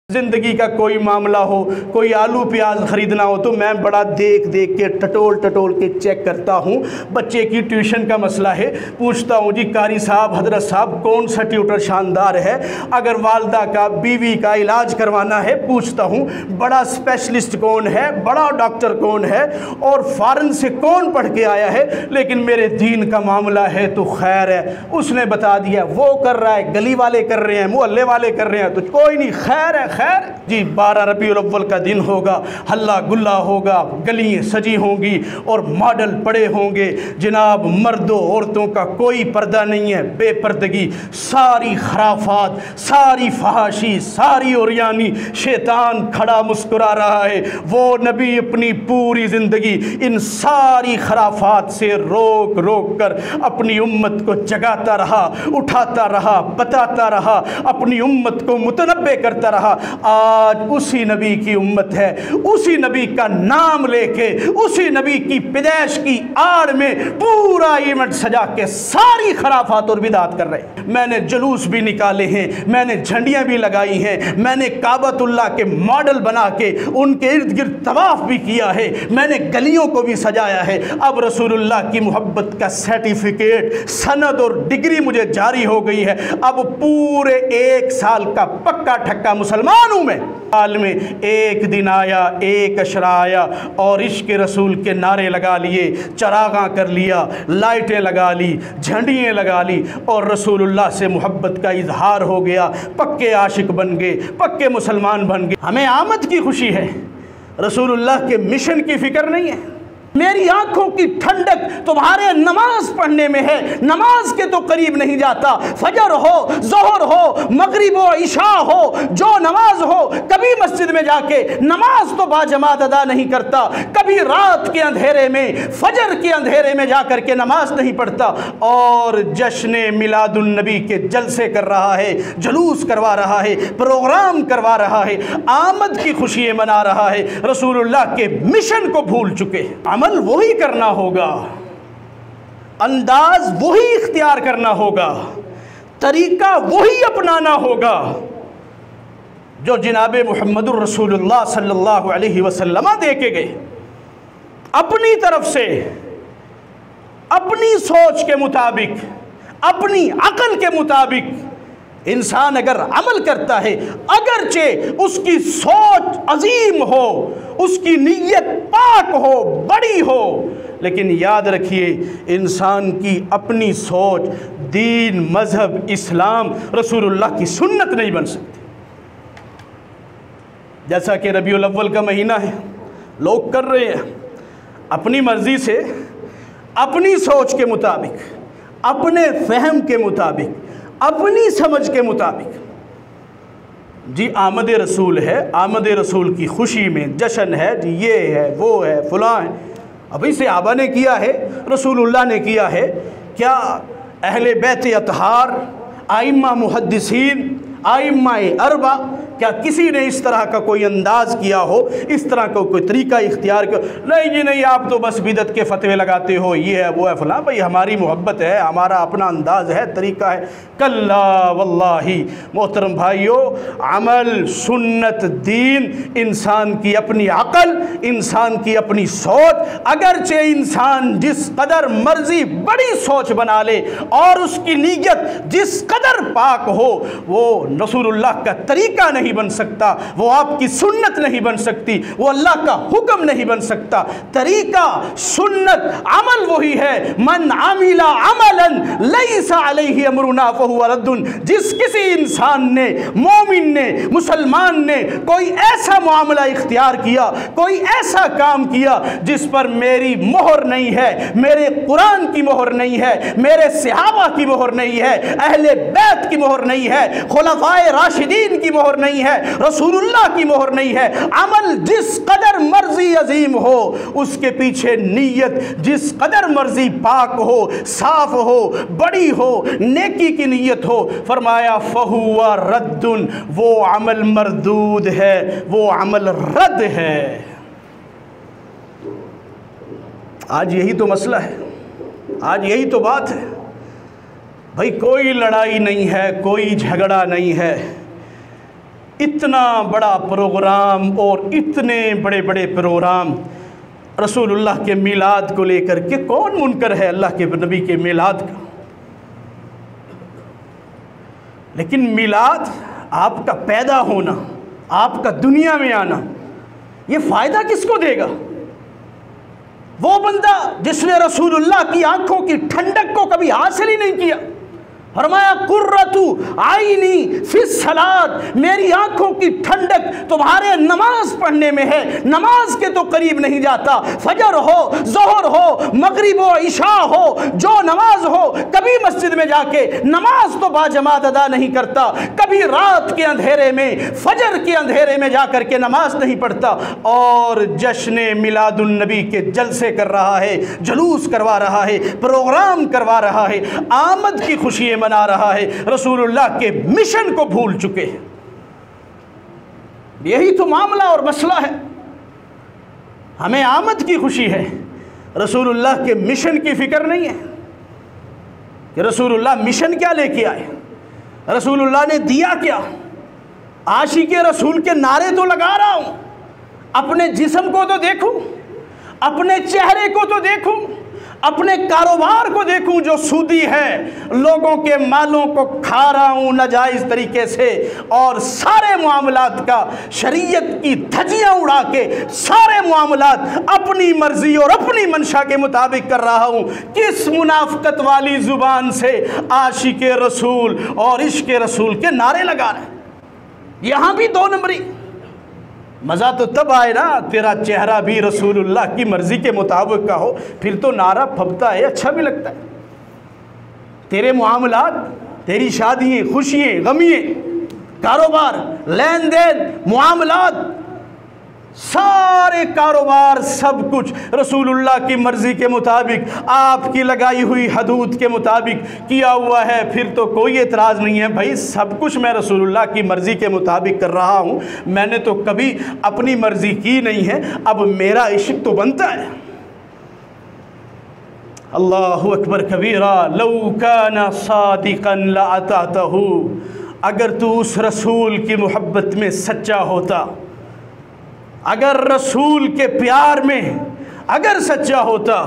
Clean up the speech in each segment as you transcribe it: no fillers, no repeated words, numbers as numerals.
ज़िंदगी का कोई मामला हो, कोई आलू प्याज ख़रीदना हो तो मैं बड़ा देख देख के टटोल के चेक करता हूँ। बच्चे की ट्यूशन का मसला है, पूछता हूँ जी कारी साहब, हजरत साहब कौन सा ट्यूटर शानदार है। अगर वालदा का, बीवी का इलाज करवाना है पूछता हूँ बड़ा स्पेशलिस्ट कौन है, बड़ा डॉक्टर कौन है और फ़ॉरेन से कौन पढ़ के आया है। लेकिन मेरे दीन का मामला है तो खैर है, उसने बता दिया, वो कर रहा है, गली वाले कर रहे हैं, मोहल्ले वाले कर रहे हैं, तो कोई नहीं, खैर है। खैर जी, 12 रबीउल अव्वल का दिन होगा, हल्ला गुल्ला होगा, गलियाँ सजी होंगी और मॉडल पड़े होंगे। जनाब मर्दों औरतों का कोई पर्दा नहीं है, बेपर्दगी, सारी खराफात, सारी फहाशी, सारी ओरियानी। शैतान खड़ा मुस्कुरा रहा है। वो नबी अपनी पूरी ज़िंदगी इन सारी खराफात से रोक रोक कर अपनी उम्मत को जगाता रहा, उठाता रहा, बताता रहा, अपनी उम्मत को मुतनब्बे करता रहा। आज उसी नबी की उम्मत है, उसी नबी का नाम लेके, उसी नबी की पैदाइश की आड़ में पूरा इवेंट सजा के सारी खराफात और बिदात कर रहे हैं। मैंने जुलूस भी निकाले हैं, मैंने झंडियां भी लगाई हैं, मैंने काबतुल्लाह के मॉडल बना के उनके इर्द गिर्द तवाफ भी किया है, मैंने गलियों को भी सजाया है। अब रसूलुल्लाह की मोहब्बत का सर्टिफिकेट, सनद और डिग्री मुझे जारी हो गई है। अब पूरे 1 साल का पक्का ठक्का मुसलमान हूं मैं। साल में एक दिन आया, एक अशरा आया और इश्क रसूल के नारे लगा लिए, चरागा कर लिया, लाइटें लगा ली, झंडियाँ लगा ली और रसूलुल्लाह से मोहब्बत का इजहार हो गया। पक्के आशिक बन गए, पक्के मुसलमान बन गए। हमें आमद की खुशी है, रसूलुल्लाह के मिशन की फिक्र नहीं है। मेरी आंखों की ठंडक तुम्हारे नमाज पढ़ने में है, नमाज के तो करीब नहीं जाता। फजर हो, जोहर हो, मगरिब हो, इशा हो, जो नमाज हो, कभी मस्जिद में जाके नमाज तो बाजमात अदा नहीं करता, कभी रात के अंधेरे में, फजर के अंधेरे में जाकर के नमाज नहीं पढ़ता और जश्न मिलादुन नबी के जलसे कर रहा है, जुलूस करवा रहा है, प्रोग्राम करवा रहा है, आमद की खुशियाँ मना रहा है। रसूलुल्लाह के मिशन को भूल चुके। अमल वही करना होगा, अंदाज वही इख्तियार करना होगा, तरीका वही अपनाना होगा जो जनाबे मुहम्मदुर रसूलुल्लाह सल्लल्लाहु अलैहि वसल्लम दे के गए। अपनी तरफ से, अपनी सोच के मुताबिक, अपनी अकल के मुताबिक इंसान अगर अमल करता है, अगरचे उसकी सोच अजीम हो, उसकी नीयत पाक हो, बड़ी हो, लेकिन याद रखिए इंसान की अपनी सोच दीन, मजहब, इस्लाम, रसूलुल्लाह की सुन्नत नहीं बन सकती। जैसा कि रबीउल अव्वल का महीना है, लोग कर रहे हैं अपनी मर्जी से, अपनी सोच के मुताबिक, अपने फहम के मुताबिक, अपनी समझ के मुताबिक। जी आमद रसूल है, आमद रसूल की खुशी में जश्न है, जी ये है, वो है, फलां है। अभी सहाबा ने किया है, रसूलुल्लाह ने किया है। क्या अहले बैत अतहार, आइम्मा मुहद्दिसीन, आइम्मा अरबा, क्या किसी ने इस तरह का कोई अंदाज़ किया हो, इस तरह का कोई तरीका इख्तियार किया? नहीं जी नहीं, आप तो बस बिदत के फतवे लगाते हो, ये है वो है फलां। भाई हमारी मोहब्बत है, हमारा अपना अंदाज़ है, तरीका है। कल्ला वल्लाही मोहतरम भाइयों, अमल, सुन्नत, दीन, इंसान की अपनी अकल, इंसान की अपनी सोच। अगरचे इंसान जिस कदर मर्जी बड़ी सोच बना ले और उसकी नीयत जिस कदर पाक हो, वो रसूलुल्लाह का तरीका नहीं बन सकता, वो आपकी सुन्नत नहीं बन सकती, वो अल्लाह का हुक्म नहीं बन सकता। तरीका, सुन्नत, अमल वही है। मन आमिला अमलन लैसा अलैहि अमरुना फहुवा रद्दुन। जिस किसी इंसान ने, मोमिन ने, मुसलमान ने कोई ऐसा मामला इख्तियार किया, कोई ऐसा काम किया जिस पर मेरी मोहर नहीं है, मेरे कुरान की मोहर नहीं है, मेरे सहाबा की मोहर नहीं है, अहले बैत की मोहर नहीं है, खुलफाए राशिदीन की मोहर नहीं है, रसूलुल्लाह की मोहर नहीं है। अमल जिस कदर मर्जी अजीम हो, उसके पीछे नीयत जिस कदर मर्जी पाक हो, साफ हो, बड़ी हो, नेकी की नीयत हो, फरमाया फहुवा रद्दुन, वो अमल मरदूद है, वो अमल रद्द है। आज यही तो मसला है, आज यही तो बात है। भाई कोई लड़ाई नहीं है, कोई झगड़ा नहीं है, इतना बड़ा प्रोग्राम और इतने बड़े बड़े प्रोग्राम रसूलुल्लाह के मिलाद को लेकर के, कौन मुनकर है अल्लाह के नबी के मिलाद का। लेकिन मिलाद, आपका पैदा होना, आपका दुनिया में आना, ये फ़ायदा किसको देगा? वो बंदा जिसने रसूलुल्लाह की आंखों की ठंडक को कभी हासिल ही नहीं किया। फरमाया कुर्रतु आईनी फिस सलात, मेरी आंखों की ठंडक तुम्हारे नमाज पढ़ने में है। नमाज के तो करीब नहीं जाता, फजर हो, जोहर हो, मगरिब हो, इशा हो, जो नमाज हो, कभी मस्जिद में जाके नमाज तो बाजमात अदा नहीं करता, कभी रात के अंधेरे में, फजर के अंधेरे में जाकर के नमाज नहीं पढ़ता, और जश्न मिलादुन नबी के जलसे कर रहा है, जुलूस करवा रहा है, प्रोग्राम करवा रहा है, आमद की खुशी मना रहा है, रसूलुल्लाह के मिशन को भूल चुके हैं। यही तो मामला और मसला है। हमें आमद की खुशी है, रसूलुल्लाह के मिशन की फिक्र नहीं है कि रसूलुल्लाह मिशन क्या लेके आए, रसूलुल्लाह ने दिया क्या। आशिके रसूल के नारे तो लगा रहा हूं, अपने जिस्म को तो देखूं, अपने चेहरे को तो देखूं, अपने कारोबार को देखूं जो सूदी है, लोगों के मालों को खा रहा हूं नाजायज़ तरीके से, और सारे मामलात का शरीयत की धज्जियां उड़ा के सारे मामलात अपनी मर्जी और अपनी मंशा के मुताबिक कर रहा हूं। किस मुनाफकत वाली जुबान से आशिके रसूल और इश्क रसूल के नारे लगा रहे हैं। यहां भी दो नंबरी। मज़ा तो तब आए ना तेरा चेहरा भी रसूलुल्लाह की मर्ज़ी के मुताबिक का हो, फिर तो नारा फबता है, अच्छा भी लगता है। तेरे मामलात, तेरी शादियाँ, खुशियाँ, गमियाँ, कारोबार, लेन देन, मामलात, सारे कारोबार, सब कुछ रसूलुल्लाह की मर्ज़ी के मुताबिक, आपकी लगाई हुई हदूद के मुताबिक किया हुआ है, फिर तो कोई एतराज़ नहीं है। भाई सब कुछ मैं रसूलुल्लाह की मर्ज़ी के मुताबिक कर रहा हूँ, मैंने तो कभी अपनी मर्ज़ी की नहीं है, अब मेरा इश्क तो बनता है। अल्लाहु अकबर कबीरा, लौ काना सादिक़न लअतातहु, अगर तू उस रसूल की मोहब्बत में सच्चा होता, अगर रसूल के प्यार में अगर सच्चा होता,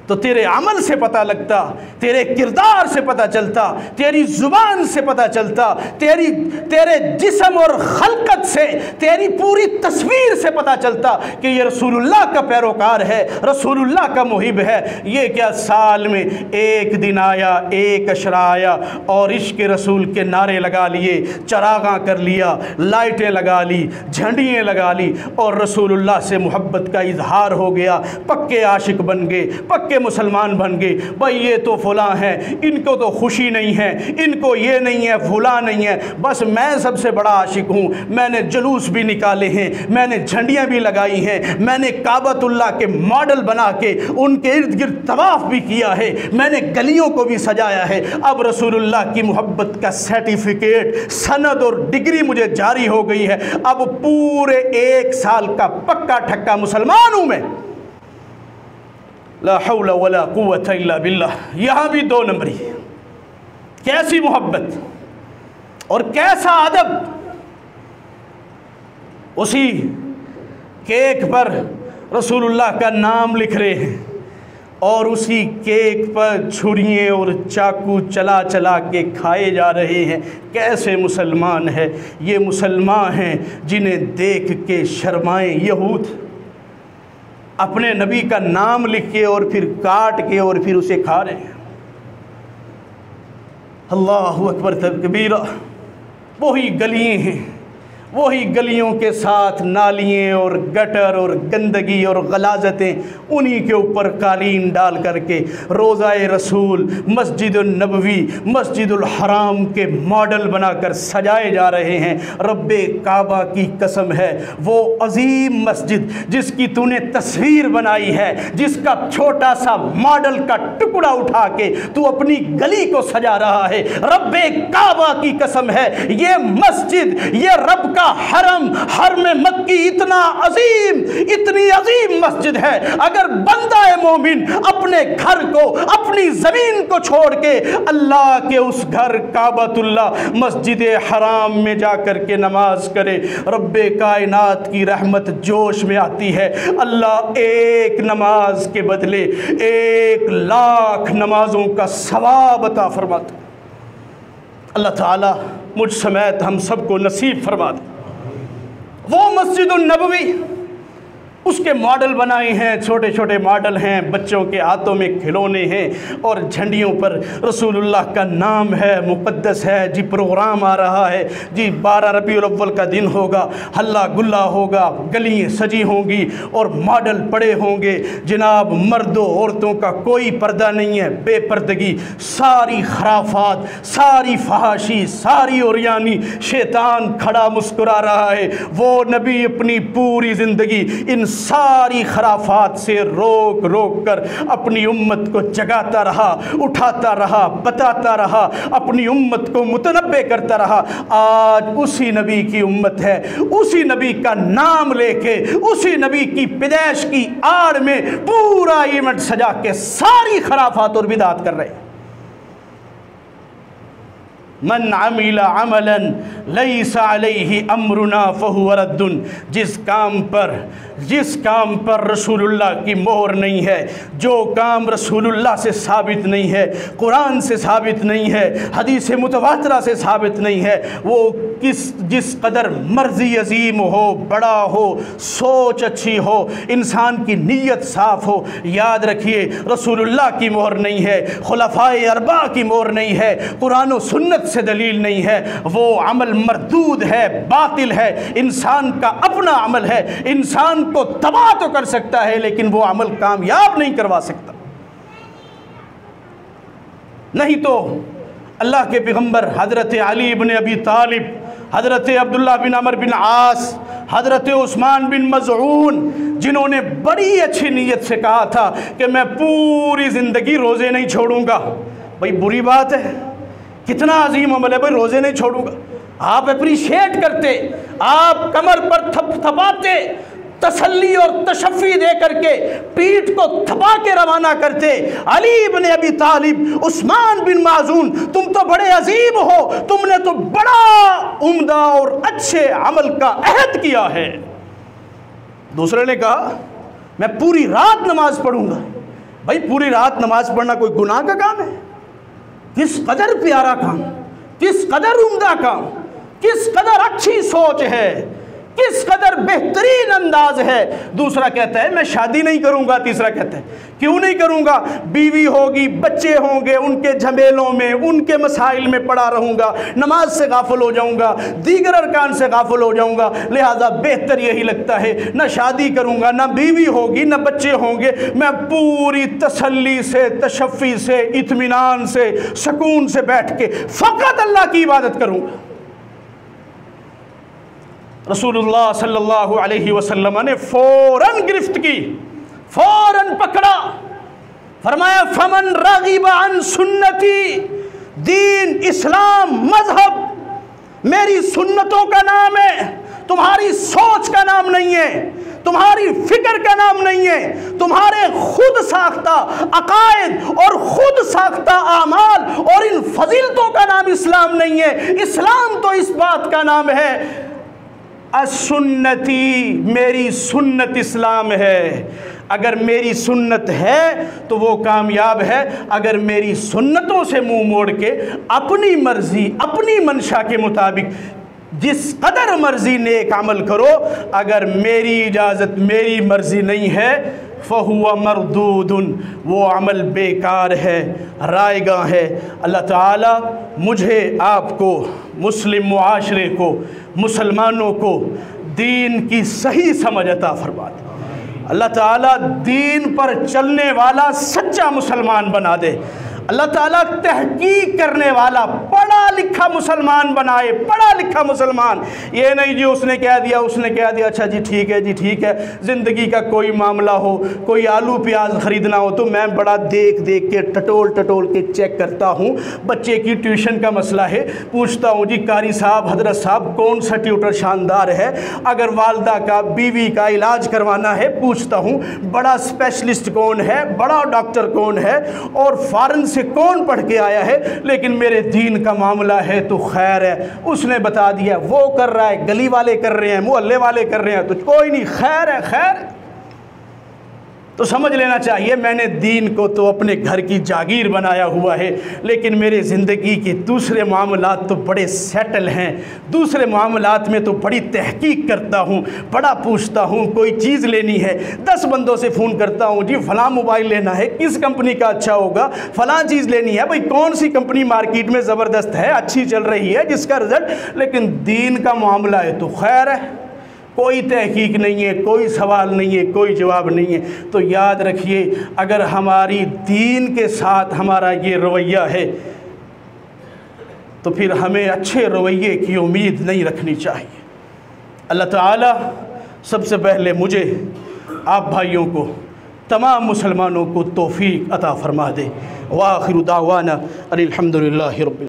तो तेरे अमल से पता लगता, तेरे किरदार से पता चलता, तेरी ज़ुबान से पता चलता, तेरे जिस्म और खलकत से, तेरी पूरी तस्वीर से पता चलता कि ये रसूलुल्लाह का पैरोकार है, रसूलुल्लाह का मुहिब है। ये क्या साल में एक दिन आया, एक अशरा आया और इश्क रसूल के नारे लगा लिए, चरागा कर लिया, लाइटें लगा ली, झंडियाँ लगा ली, और रसूलुल्लाह से मोहब्बत का इजहार हो गया, पक्के आशिक बन गए, पक्के मुसलमान बन गए। भाई ये तो फलां है, इनको तो खुशी नहीं है, इनको ये नहीं है, फलां नहीं है, बस मैं सबसे बड़ा आशिक हूँ, मैंने जुलूस भी निकाले हैं, मैंने झंडियाँ भी लगाई हैं, मैंने काबतुल्लाह के मॉडल बना के उनके इर्द गिर्द तवाफ़ भी किया है, मैंने गलियों को भी सजाया है। अब रसूलुल्लाह की मोहब्बत का सर्टिफिकेट, सनद और डिग्री मुझे जारी हो गई है, अब पूरे 1 साल का पक्का ठक्का मुसलमान हूँ मैं। ला हौला वला कुव्वता इल्ला बिल्लाह। यहाँ भी 2 नंबरी। कैसी मोहब्बत और कैसा अदब। उसी केक पर रसूलुल्लाह का नाम लिख रहे हैं और उसी केक पर छुरियाँ और चाकू चला चला के खाए जा रहे हैं। कैसे मुसलमान है ये? मुसलमान हैं जिन्हें देख के शर्माए यहूद, अपने नबी का नाम लिख के और फिर काट के और फिर उसे खा रहे हैं। अल्लाहु अकबर तकबीरा। वही गलियाँ हैं, वही गलियों के साथ नालियाँ और गटर और गंदगी और गलाजतें, उन्हीं के ऊपर कालीन डाल करके रोज़ाए रसूल, मस्जिद नबवी, मस्जिदुल हराम के मॉडल बनाकर सजाए जा रहे हैं। रब्बे काबा की कसम है, वो अजीम मस्जिद जिसकी तूने तस्वीर बनाई है, जिसका छोटा सा मॉडल का टुकड़ा उठा के तू अपनी गली को सजा रहा है, रब्बे काबा की कसम है, ये मस्जिद, ये रब का हरम, हरम मक्की इतना अजीम, इतनी अजीम मस्जिद है। अगर बंदा मोमिन अपने घर को, अपनी जमीन को छोड़ के अल्लाह के उस घर काबतुल्लाह मस्जिद हराम में जाकर के नमाज करे, रब्बे कायनात की रहमत जोश में आती है। अल्लाह एक नमाज के बदले 1,00,000 नमाजों का सवाब अता फरमाता। अल्लाह ताला मुझ समेत हम सबको नसीब फरमा दे। वो मस्जिदुन नबवी, उसके मॉडल बनाए हैं, छोटे छोटे मॉडल हैं, बच्चों के हाथों में खिलौने हैं और झंडियों पर रसूलुल्लाह का नाम है, मुक़द्दस है जी। प्रोग्राम आ रहा है जी, 12 रबीउल अव्वल का दिन होगा, हल्ला गुल्ला होगा, गलियाँ सजी होंगी और मॉडल पड़े होंगे। जनाब, मर्दों औरतों का कोई पर्दा नहीं है, बेपर्दगी, सारी खराफात, सारी फहाशी, सारी ओरियानी। शैतान खड़ा मुस्कुरा रहा है। वो नबी अपनी पूरी ज़िंदगी इन सारी खराफात से रोक रोक कर अपनी उम्मत को जगाता रहा, उठाता रहा, बताता रहा, अपनी उम्मत को मुतनब्बे करता रहा। आज उसी नबी की उम्मत है, उसी नबी का नाम लेके, उसी नबी की पैदाइश की आड़ में पूरा इवेंट सजा के सारी खराफात और बिदात कर रहे हैं। मन अमिला अमलन लैसा अलैहि अमरुना फहुव रद्दुन। जिस काम पर रसूलुल्लाह की मोहर नहीं है, जो काम रसूलुल्लाह से साबित नहीं है, कुरान से साबित नहीं है, हदीस मुतवातरा से साबित नहीं है, वो जिस कदर मर्जी अजीम हो, बड़ा हो, सोच अच्छी हो, इंसान की नीयत साफ़ हो, याद रखिए रसूलुल्लाह की मोहर नहीं है, खुलफाए अरबा की मोहर नहीं है, कुरान और सुन्नत से दलील नहीं है, वो अमल मरदूद है, बातिल है, इंसान का अपना अमल है। इंसान को तबाह तो कर सकता है लेकिन वो अमल कामयाब नहीं करवा सकता। नहीं तो अल्लाह के पैगंबर हज़रत अली इब्न अबी तालिब, हज़रत अब्दुल्लाह बिन अमर बिन आस, हज़रत उस्मान बिन मज़ऊन, जिन्होंने बड़ी अच्छी नीयत से कहा था कि मैं पूरी ज़िंदगी रोज़े नहीं छोड़ूंगा। भाई बुरी बात है, कितना अजीम अमल है भाई, रोज़े नहीं छोड़ूंगा। आप अप्रिशिएट करते, आप कमर पर थपथपाते, तसल्ली और तशफ़ी दे करके पीठ को थपा के रवाना करते। अली इब्न अबी तालिब, उस्मान बिन माज़ून, तुम तो बड़े अजीम हो, तुमने तो बड़ा उम्दा और अच्छे अमल का अहद किया है। दूसरे ने कहा मैं पूरी रात नमाज पढ़ूंगा। भाई पूरी रात नमाज पढ़ना कोई गुनाह का काम है? किस कदर प्यारा काम, किस कदर उम्दा काम, किस कदर अच्छी सोच है, किस कदर बेहतरीन अंदाज है। दूसरा कहता है मैं शादी नहीं करूंगा, तीसरा कहता है क्यों नहीं करूंगा, बीवी होगी, बच्चे होंगे, उनके झमेलों में, उनके मसाइल में पड़ा रहूंगा, नमाज से गाफिल हो जाऊंगा, दीगर अरकान से गाफिल हो जाऊंगा, लिहाजा बेहतर यही लगता है ना शादी करूंगा, ना बीवी होगी, ना बच्चे होंगे, मैं पूरी तसल्ली से, तशफ़ी से, इत्मीनान से, सुकून से बैठ के फ़कत अल्लाह की इबादत करूंगा। रसूलुल्लाह सल्लल्लाहु अलैहि वसल्लम ने फ़ौरन गिरफ्त की, फ़ौरन पकड़ा, फरमाया फमन रागिबा अन सुन्नती, दीन, इस्लाम, मजहब मेरी सुन्नतों का नाम है, तुम्हारी सोच का नाम नहीं है, तुम्हारी फिक्र का नाम नहीं है, तुम्हारे खुद साख्ता अकायद और खुद साख्ता आमाल और इन फजीलतों का नाम इस्लाम नहीं है। इस्लाम तो इस बात का नाम है असुन्नती, मेरी सुन्नत इस्लाम है। अगर मेरी सुन्नत है तो वो कामयाब है, अगर मेरी सुन्नतों से मुंह मोड़ के अपनी मर्जी, अपनी मंशा के मुताबिक जिस कदर मर्जी नेक अमल करो, अगर मेरी इजाज़त, मेरी मर्जी नहीं है, फ़हुवा मरदूदुन, वो अमल बेकार है, रायगा है। अल्लाह ताला मुझे, आपको, मुस्लिम मुआशरे को, मुसलमानों को दीन की सही समझ अता फरमा दे। अल्लाह ताला दीन पर चलने वाला सच्चा मुसलमान बना दे। अल्लाह ताला तहकीक करने वाला, पढ़ा पढ़ा लिखा मुसलमान बनाए, पढ़ा लिखा मुसलमान। ये नहीं जी उसने कह दिया, उसने कह दिया, अच्छा जी ठीक है, जी ठीक है। ज़िंदगी का कोई मामला हो, कोई आलू प्याज ख़रीदना हो तो मैं बड़ा देख देख के टटोल टटोल के चेक करता हूँ। बच्चे की ट्यूशन का मसला है, पूछता हूँ जी कारी साहब, हजरत साहब कौन सा ट्यूटर शानदार है। अगर वालदा का, बीवी का इलाज करवाना है, पूछता हूँ बड़ा स्पेशलिस्ट कौन है, बड़ा डॉक्टर कौन है और फ़ॉरेन से कौन पढ़ के आया है। लेकिन मेरे दीन का मामला है तो खैर है, उसने बता दिया, वो कर रहा है, गली वाले कर रहे हैं, मोहल्ले वाले कर रहे हैं, तो कोई नहीं, खैर है, खैर। तो समझ लेना चाहिए मैंने दीन को तो अपने घर की जागीर बनाया हुआ है, लेकिन मेरे ज़िंदगी के दूसरे मामलात तो बड़े सेटल हैं। दूसरे मामलात में तो बड़ी तहकीक करता हूँ, बड़ा पूछता हूँ। कोई चीज़ लेनी है 10 बंदों से फ़ोन करता हूँ, जी फ़लाँ मोबाइल लेना है, किस कंपनी का अच्छा होगा, फ़लाँ चीज़ लेनी है, भाई कौन सी कंपनी मार्केट में ज़बरदस्त है, अच्छी चल रही है, जिसका रिज़ल्ट। लेकिन दीन का मामला है तो खैर है, कोई तहकीक नहीं है, कोई सवाल नहीं है, कोई जवाब नहीं है। तो याद रखिए, अगर हमारी दीन के साथ हमारा ये रवैया है तो फिर हमें अच्छे रवैये की उम्मीद नहीं रखनी चाहिए। अल्लाह ताला सबसे पहले मुझे, आप भाइयों को, तमाम मुसलमानों को तौफीक अता फ़रमा दे। व आखिरु दावाना अनिल हम्दुलिल्लाहि रब्बिल